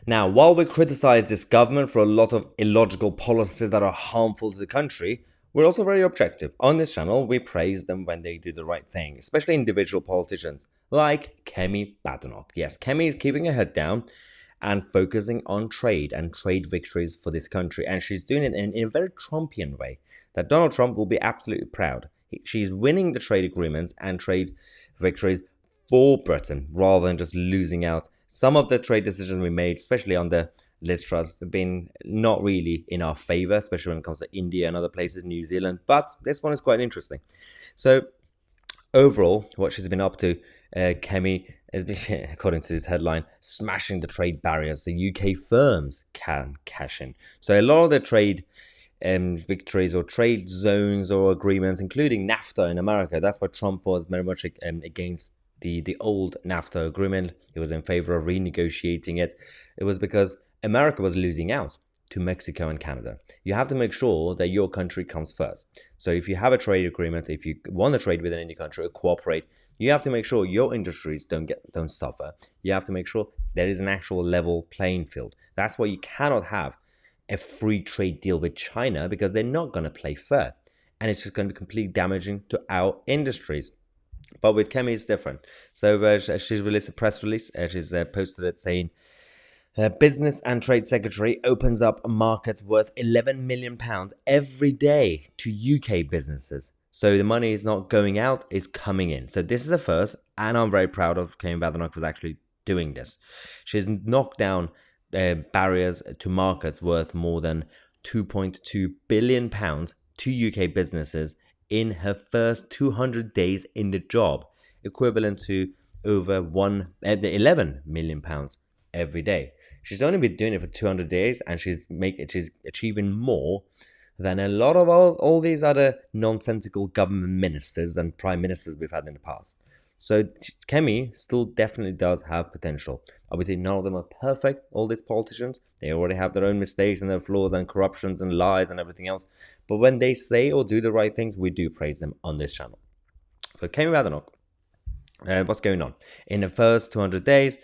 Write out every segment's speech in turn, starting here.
Now, while we criticize this government for a lot of illogical policies that are harmful to the country, we're also very objective. On this channel, we praise them when they do the right thing, especially individual politicians like Kemi Badenoch. Yes, Kemi is keeping her head down and focusing on trade and trade victories for this country. And she's doing it in a very Trumpian way that Donald Trump will be absolutely proud. She's winning the trade agreements and trade victories for Britain rather than just losing out. Some of the trade decisions we made, especially on the Liz Truss, have been not really in our favor, especially when it comes to India and other places, New Zealand. But this one is quite interesting. So overall, what she's been up to, Kemi has been, according to this headline, smashing the trade barriers so UK firms can cash in. So a lot of the trade victories or trade zones or agreements, including NAFTA in America, that's why Trump was very much against the old NAFTA agreement. He was in favor of renegotiating it. It was because America was losing out to Mexico and Canada. You have to make sure that your country comes first. So if you have a trade agreement, if you want to trade with any country or cooperate, you have to make sure your industries don't suffer. You have to make sure there is an actual level playing field. That's why you cannot have a free trade deal with China, because they're not going to play fair. And it's just going to be completely damaging to our industries. But with Kemi, it's different. So she's released a press release. She's posted it saying, Business and Trade Secretary opens up markets worth £11 million every day to UK businesses. So the money is not going out, it's coming in. So this is the first, and I'm very proud of Kemi Badenoch was actually doing this. She's knocked down barriers to markets worth more than £2.2 billion to UK businesses in her first 200 days in the job, equivalent to over £11 million every day. She's only been doing it for 200 days, and she's achieving more than a lot of all these other nonsensical government ministers and prime ministers we've had in the past. So Kemi still definitely does have potential. Obviously, none of them are perfect, all these politicians. They already have their own mistakes and their flaws and corruptions and lies and everything else. But when they say or do the right things, we do praise them on this channel. So Kemi Badenoch, what's going on? In the first 200 days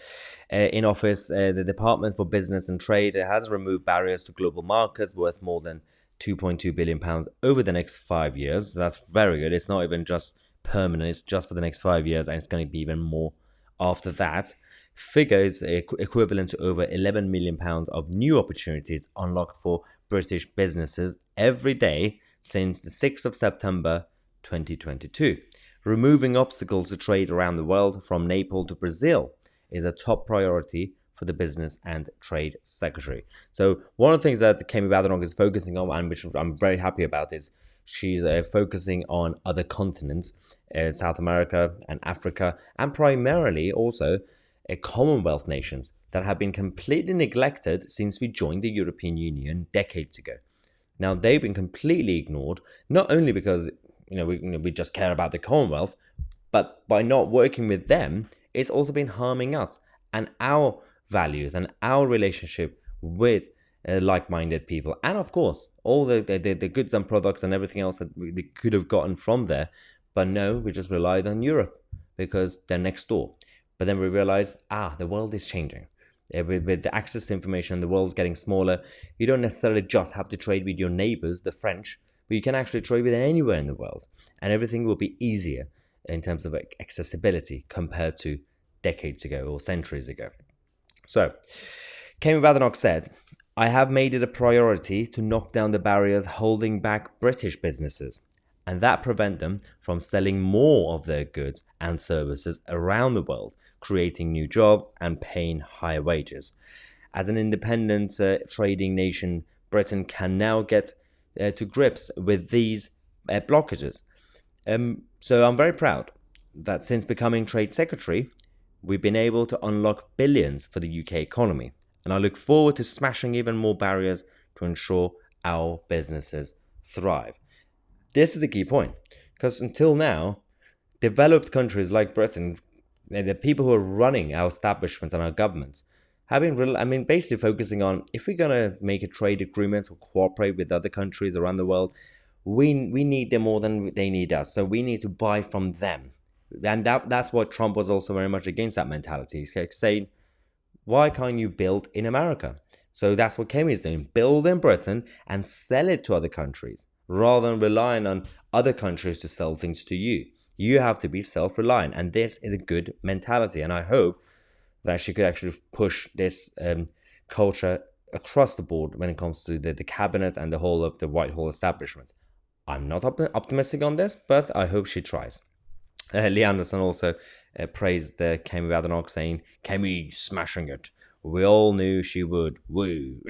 in office, the Department for Business and Trade has removed barriers to global markets worth more than £2.2 billion over the next 5 years. So that's very good. It's not even just permanent, it's just for the next 5 years, and it's going to be even more after that. Figure is equivalent to over £11 million of new opportunities unlocked for British businesses every day since the 6th of September 2022. Removing obstacles to trade around the world from Nepal to Brazil is a top priority for the Business and Trade Secretary. So one of the things that Kemi Badenoch is focusing on, and which I'm very happy about, is she's focusing on other continents, South America and Africa, and primarily also Commonwealth nations that have been completely neglected since we joined the European Union decades ago. Now, they've been completely ignored, not only because we just care about the Commonwealth, but by not working with them, it's also been harming us and our values and our relationship with like-minded people, and of course all the goods and products and everything else that we could have gotten from there. But no, we just relied on Europe because they're next door. But then we realized, the world is changing. With the access to information, the world's getting smaller. You don't necessarily just have to trade with your neighbors, the French, but you can actually trade with anywhere in the world, and everything will be easier in terms of accessibility compared to decades ago or centuries ago. So Kemi Badenoch said, I have made it a priority to knock down the barriers holding back British businesses, and that prevent them from selling more of their goods and services around the world, creating new jobs and paying higher wages. As an independent trading nation, Britain can now get to grips with these blockages. So I'm very proud that since becoming Trade Secretary, we've been able to unlock billions for the UK economy. And I look forward to smashing even more barriers to ensure our businesses thrive. This is the key point, because until now, developed countries like Britain, the people who are running our establishments and our governments, have been basically focusing on, if we're going to make a trade agreement or cooperate with other countries around the world, we need them more than they need us. So we need to buy from them. And that's what Trump was also very much against, that mentality. He's saying, Why can't you build in America? So that's what Kemi is doing. Build in Britain and sell it to other countries rather than relying on other countries to sell things to you. You have to be self-reliant, and this is a good mentality. And I hope that she could actually push this culture across the board when it comes to the cabinet and the whole of the Whitehall establishment. I'm not optimistic on this, but I hope she tries. Lee Anderson also praised Kemi Badenoch, saying, Kemi smashing it. We all knew she would. Woo.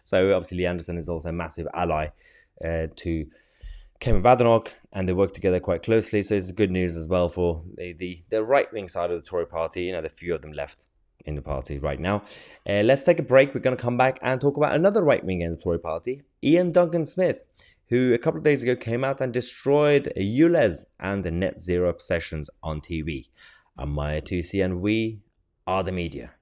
So obviously Lee Anderson is also a massive ally to Kemi Badenoch, and they work together quite closely. So it's good news as well for the right-wing side of the Tory party. You know, the few of them left in the party right now. Let's take a break. We're going to come back and talk about another right-wing in the Tory party, Ian Duncan Smith, who a couple of days ago came out and destroyed ULEZ and the net zero obsessions on TV. I'm Mahyar Tousi, and we are the media.